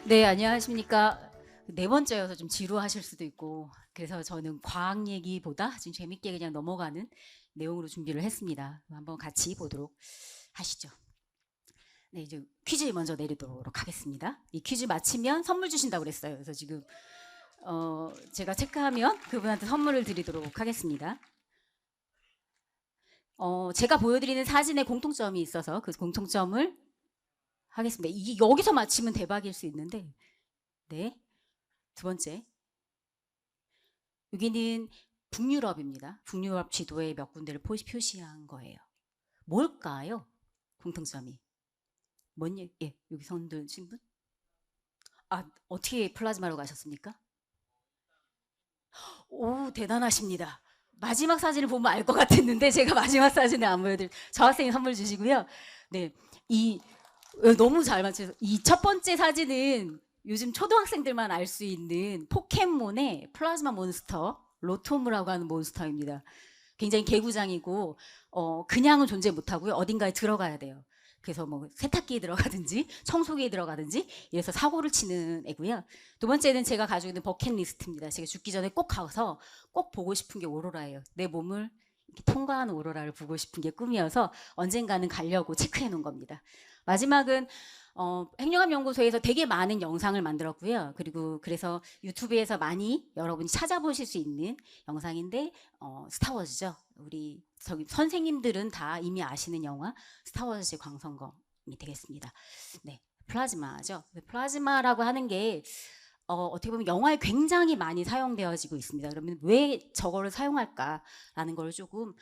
네, 안녕하십니까. 네 번째여서 좀 지루하실 수도 있고, 그래서 저는 과학 얘기보다 지금 재밌게 그냥 넘어가는 내용으로 준비를 했습니다. 한번 같이 보도록 하시죠. 네, 이제 퀴즈 먼저 내리도록 하겠습니다. 이 퀴즈 마치면 선물 주신다고 그랬어요. 그래서 지금 제가 체크하면 그분한테 선물을 드리도록 하겠습니다. 제가 보여드리는 사진에 공통점이 있어서 그 공통점을 하겠습니다. 여기서 맞히면 대박일 수 있는데, 네. 두 번째. 여기는 북유럽입니다. 북유럽 지도에 몇 군데를 표시한 거예요. 뭘까요? 공통점이. 예, 여기 손 드신 분? 아, 어떻게 플라즈마로 가셨습니까? 오, 대단하십니다. 마지막 사진을 보면 알 것 같았는데 제가 마지막 사진을 안 보여드릴. 저 학생이 선물 주시고요. 네, 이 너무 잘 맞춰서 이 첫 번째 사진은 요즘 초등학생들만 알 수 있는 포켓몬의 플라즈마 몬스터 로토무라고 하는 몬스터입니다. 굉장히 개구장이고 그냥은 존재 못하고요. 어딘가에 들어가야 돼요. 그래서 뭐 세탁기에 들어가든지 청소기에 들어가든지 이래서 사고를 치는 애고요. 두 번째는 제가 가지고 있는 버킷리스트입니다. 제가 죽기 전에 꼭 가서 꼭 보고 싶은 게 오로라예요. 내 몸을 이렇게 통과하는 오로라를 보고 싶은 게 꿈이어서 언젠가는 가려고 체크해 놓은 겁니다. 마지막은 핵융합연구소에서 되게 많은 영상을 만들었고요. 그리고 그래서 유튜브에서 많이 여러분이 찾아보실 수 있는 영상인데 스타워즈죠. 우리 저기 선생님들은 다 이미 아시는 영화 스타워즈의 광선검이 되겠습니다. 네, 플라즈마죠. 플라즈마라고 하는 게 어떻게 보면 영화에 굉장히 많이 사용되어지고 있습니다. 그러면 왜 저거를 사용할까라는 걸 조금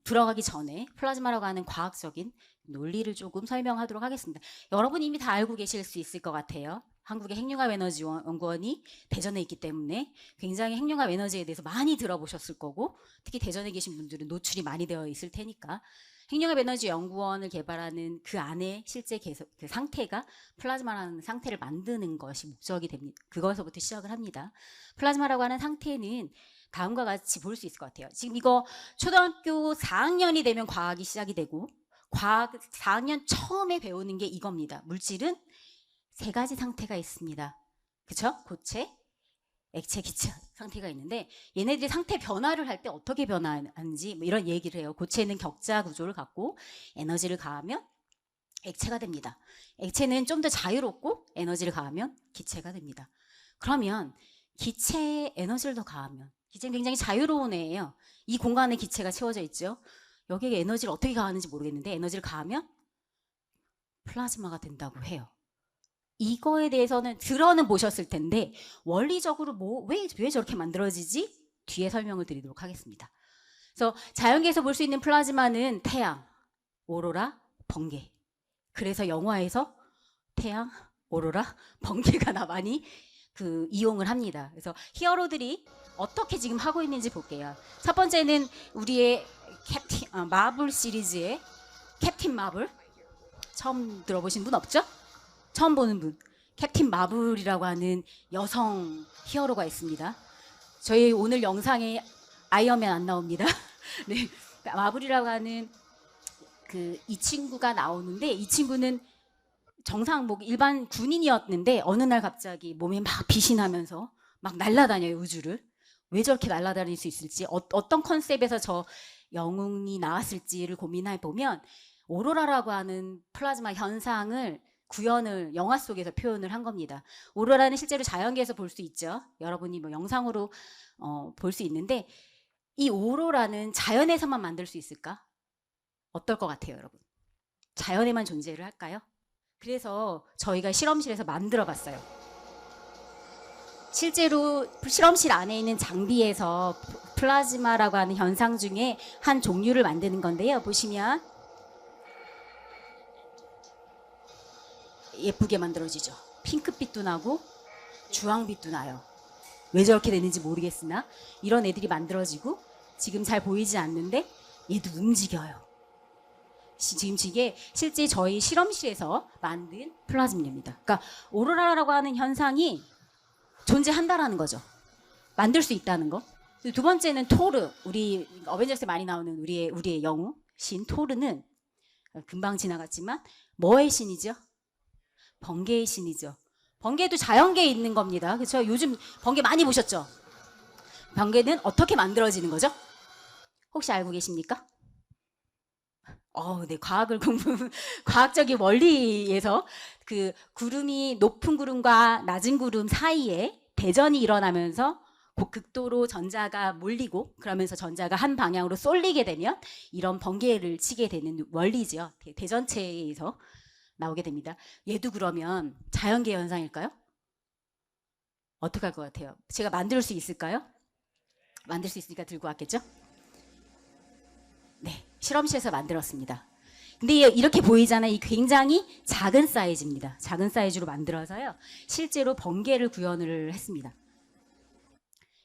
들어가기 전에 플라즈마라고 하는 과학적인 논리를 조금 설명하도록 하겠습니다. 여러분 이미 다 알고 계실 수 있을 것 같아요. 한국의 핵융합에너지연구원이 대전에 있기 때문에 굉장히 핵융합 에너지에 대해서 많이 들어보셨을 거고, 특히 대전에 계신 분들은 노출이 많이 되어 있을 테니까 핵융합에너지연구원을 개발하는 그 안에 실제 그 상태가 플라즈마라는 상태를 만드는 것이 목적이 됩니다. 그것서부터 시작을 합니다. 플라즈마라고 하는 상태는 다음과 같이 볼 수 있을 것 같아요. 지금 이거 초등학교 4학년이 되면 과학이 시작이 되고, 과학 4학년 처음에 배우는 게 이겁니다. 물질은 세 가지 상태가 있습니다. 그쵸? 고체, 액체, 기체 상태가 있는데 얘네들이 상태 변화를 할 때 어떻게 변화하는지 뭐 이런 얘기를 해요. 고체는 격자 구조를 갖고 에너지를 가하면 액체가 됩니다. 액체는 좀 더 자유롭고 에너지를 가하면 기체가 됩니다. 그러면 기체에 에너지를 더 가하면, 기체는 굉장히 자유로운 애예요. 이 공간에 기체가 채워져 있죠. 여기에 에너지를 어떻게 가하는지 모르겠는데 에너지를 가하면 플라즈마가 된다고 해요. 이거에 대해서는 들어는 보셨을 텐데 원리적으로 왜 저렇게 만들어지지? 뒤에 설명을 드리도록 하겠습니다. 그래서 자연계에서 볼 수 있는 플라즈마는 태양, 오로라, 번개. 그래서 영화에서 태양, 오로라, 번개가 많이 이용을 합니다. 그래서 히어로들이 어떻게 지금 하고 있는지 볼게요. 첫 번째는 우리의 마블 시리즈의 캡틴 마블. 처음 들어보신 분 없죠? 처음 보는 분. 캡틴 마블이라고 하는 여성 히어로가 있습니다. 저희 오늘 영상에 아이언맨 안 나옵니다. 네, 마블이라고 하는 이 친구가 나오는데, 이 친구는 일반 군인이었는데 어느 날 갑자기 몸에 막 빛이 나면서 막 날아다녀요, 우주를. 왜 저렇게 날아다닐 수 있을지, 어떤 컨셉에서 저 영웅이 나왔을지를 고민해 보면 오로라라고 하는 플라즈마 현상을 구현을 영화 속에서 표현을 한 겁니다. 오로라는 실제로 자연계에서 볼 수 있죠. 여러분이 뭐 영상으로 볼 수 있는데, 이 오로라는 자연에서만 만들 수 있을까? 어떨 것 같아요, 여러분? 자연에만 존재를 할까요? 그래서 저희가 실험실에서 만들어 봤어요. 실제로 실험실 안에 있는 장비에서 플라즈마라고 하는 현상 중에 한 종류를 만드는 건데요. 보시면 예쁘게 만들어지죠. 핑크빛도 나고 주황빛도 나요. 왜 저렇게 되는지 모르겠으나 이런 애들이 만들어지고, 지금 잘 보이지 않는데 얘도 움직여요. 지금 이게 실제 저희 실험실에서 만든 플라즈마입니다. 그러니까 오로라라고 하는 현상이 존재한다라는 거죠. 만들 수 있다는 거. 두 번째는 토르. 우리 어벤져스에 많이 나오는 우리의 영웅 신 토르는 금방 지나갔지만 뭐의 신이죠? 번개의 신이죠. 번개도 자연계에 있는 겁니다. 그렇죠? 요즘 번개 많이 보셨죠? 번개는 어떻게 만들어지는 거죠? 혹시 알고 계십니까? 네, 과학을 과학적인 원리에서 그 구름이 높은 구름과 낮은 구름 사이에 대전이 일어나면서 극도로 전자가 몰리고 그러면서 전자가 한 방향으로 쏠리게 되면 이런 번개를 치게 되는 원리죠. 대전체에서 나오게 됩니다. 얘도 그러면 자연계 현상일까요? 어떻게 할 것 같아요? 제가 만들 수 있을까요? 만들 수 있으니까 들고 왔겠죠? 네, 실험실에서 만들었습니다. 근데 이렇게 보이잖아요. 이 굉장히 작은 사이즈입니다. 작은 사이즈로 만들어서요. 실제로 번개를 구현을 했습니다.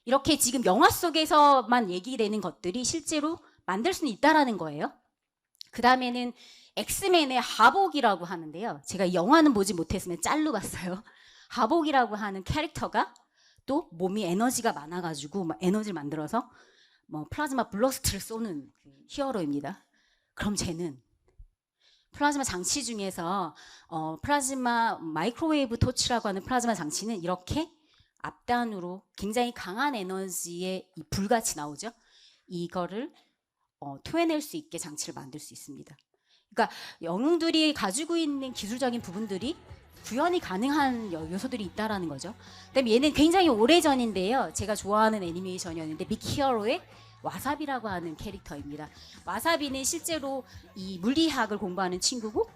이렇게 지금 영화 속에서만 얘기되는 것들이 실제로 만들 수는 있다라는 거예요. 그 다음에는 엑스맨의 하복이라고 하는데요. 제가 이 영화는 보지 못했으면 짤로 봤어요. 하복이라고 하는 캐릭터가 또 몸이 에너지가 많아가지고 막 에너지를 만들어서 뭐 플라즈마 블러스트를 쏘는 그 히어로입니다. 그럼 쟤는 플라즈마 장치 중에서 플라즈마 마이크로웨이브 토치라고 하는 플라즈마 장치는 이렇게 앞단으로 굉장히 강한 에너지의 이 불같이 나오죠. 이거를 토해낼 수 있게 장치를 만들 수 있습니다. 그러니까 영웅들이 가지고 있는 기술적인 부분들이 구현이 가능한 요소들이 있다라는 거죠. 그다음에 얘는 굉장히 오래전인데요. 제가 좋아하는 애니메이션이었는데 빅히어로의 와사비라고 하는 캐릭터입니다. 와사비는 실제로 이 물리학을 공부하는 친구고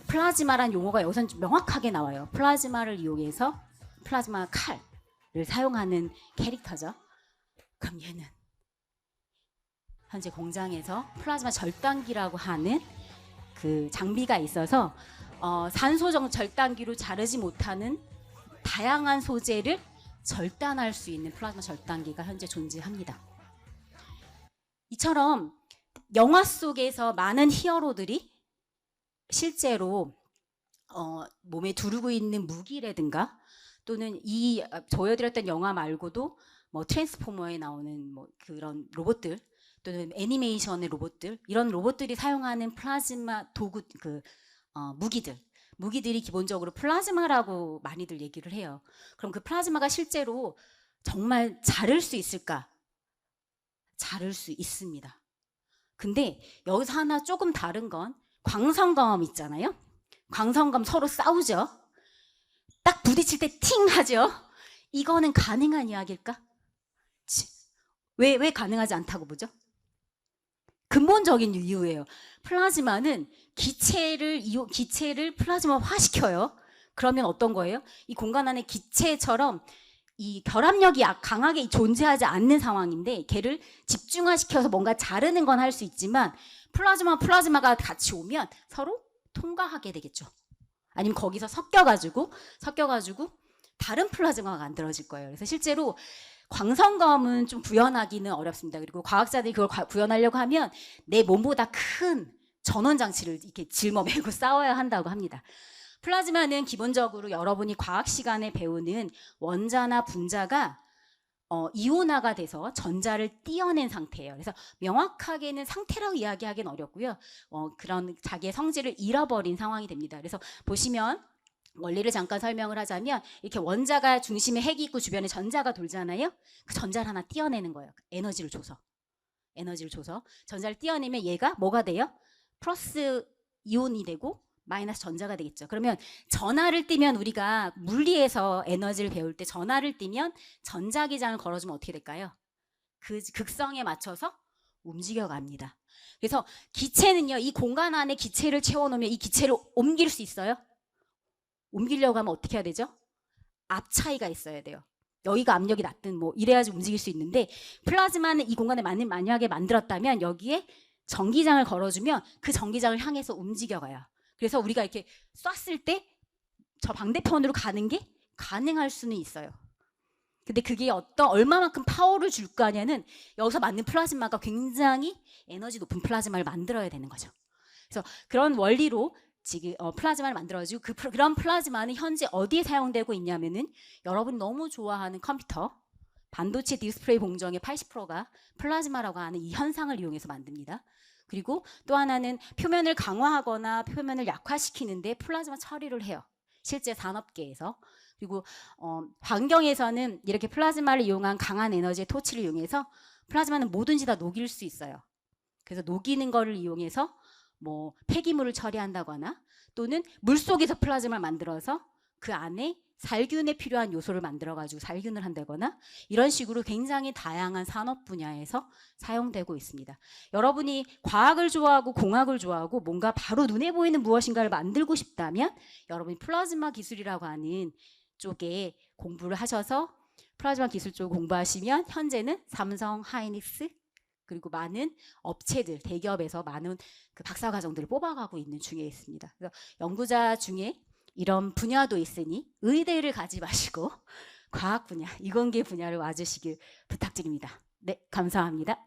플라즈마란 용어가 여기서 명확하게 나와요. 플라즈마를 이용해서 플라즈마 칼을 사용하는 캐릭터죠. 그럼 얘는 현재 공장에서 플라즈마 절단기라고 하는 그 장비가 있어서 산소 절단기로 자르지 못하는 다양한 소재를 절단할 수 있는 플라즈마 절단기가 현재 존재합니다. 이처럼 영화 속에서 많은 히어로들이 실제로 몸에 두르고 있는 무기라든가 또는 이 보여드렸던 영화 말고도 뭐 트랜스포머에 나오는 뭐 그런 로봇들 또는 애니메이션의 로봇들 이런 로봇들이 사용하는 플라즈마 도구 무기들이 기본적으로 플라즈마라고 많이들 얘기를 해요. 그럼 그 플라즈마가 실제로 정말 자를 수 있을까? 자를 수 있습니다. 근데 여기서 하나 조금 다른 건 광선검 있잖아요. 광선검 서로 싸우죠. 딱 부딪힐 때 팅 하죠. 이거는 가능한 이야기일까? 왜 가능하지 않다고 보죠? 근본적인 이유예요. 플라즈마는 기체를 플라즈마화 시켜요. 그러면 어떤 거예요? 이 공간 안에 기체처럼 이 결합력이 강하게 존재하지 않는 상황인데 걔를 집중화시켜서 뭔가 자르는 건 할 수 있지만 플라즈마가 같이 오면 서로 통과하게 되겠죠. 아니면 거기서 섞여가지고 다른 플라즈마가 만들어질 거예요. 그래서 실제로 광선검은 좀 구현하기는 어렵습니다. 그리고 과학자들이 그걸 구현하려고 하면 내 몸보다 큰 전원 장치를 이렇게 짊어매고 싸워야 한다고 합니다. 플라즈마는 기본적으로 여러분이 과학 시간에 배우는 원자나 분자가 이온화가 돼서 전자를 띄어낸 상태예요. 그래서 명확하게는 상태라고 이야기하기는 어렵고요. 그런 자기의 성질을 잃어버린 상황이 됩니다. 그래서 보시면 원리를 잠깐 설명을 하자면 이렇게 원자가 중심에 핵이 있고 주변에 전자가 돌잖아요. 그 전자를 하나 띄어내는 거예요. 에너지를 줘서 전자를 띄어내면 얘가 뭐가 돼요? 플러스 이온이 되고 마이너스 전자가 되겠죠. 그러면 전하를 띄면 우리가 물리에서 에너지를 배울 때 전하를 띄면 전자기장을 걸어주면 어떻게 될까요? 그 극성에 맞춰서 움직여갑니다. 그래서 기체는요, 이 공간 안에 기체를 채워놓으면 이 기체를 옮길 수 있어요? 옮기려고 하면 어떻게 해야 되죠? 압 차이가 있어야 돼요. 여기가 압력이 낮든 뭐 이래야지 움직일 수 있는데 플라즈마는 이 공간에 만약에 만들었다면 여기에 전기장을 걸어주면 그 전기장을 향해서 움직여가요. 그래서 우리가 이렇게 쐈을 때 저 반대편으로 가는 게 가능할 수는 있어요. 근데 그게 얼마만큼 파워를 줄 거냐는 여기서 맞는 플라즈마가 굉장히 에너지 높은 플라즈마를 만들어야 되는 거죠. 그래서 그런 원리로 지금 플라즈마를 만들어가지고 그런 플라즈마는 현재 어디에 사용되고 있냐면은 여러분이 너무 좋아하는 컴퓨터 반도체 디스플레이 공정의 80%가 플라즈마라고 하는 이 현상을 이용해서 만듭니다. 그리고 또 하나는 표면을 강화하거나 표면을 약화시키는데 플라즈마 처리를 해요. 실제 산업계에서. 그리고 환경에서는 이렇게 플라즈마를 이용한 강한 에너지의 토치를 이용해서 플라즈마는 뭐든지 다 녹일 수 있어요. 그래서 녹이는 거를 이용해서 뭐 폐기물을 처리한다거나 또는 물속에서 플라즈마를 만들어서 그 안에 살균에 필요한 요소를 만들어가지고 살균을 한다거나 이런 식으로 굉장히 다양한 산업 분야에서 사용되고 있습니다. 여러분이 과학을 좋아하고 공학을 좋아하고 뭔가 바로 눈에 보이는 무엇인가를 만들고 싶다면 여러분이 플라즈마 기술이라고 하는 쪽에 공부를 하셔서 플라즈마 기술 쪽 공부하시면 현재는 삼성, 하이닉스 그리고 많은 업체들, 대기업에서 많은 그 박사과정들을 뽑아가고 있는 중에 있습니다. 그래서 연구자 중에 이런 분야도 있으니 의대를 가지 마시고 과학 분야, 이공계 분야를 와주시길 부탁드립니다. 네, 감사합니다.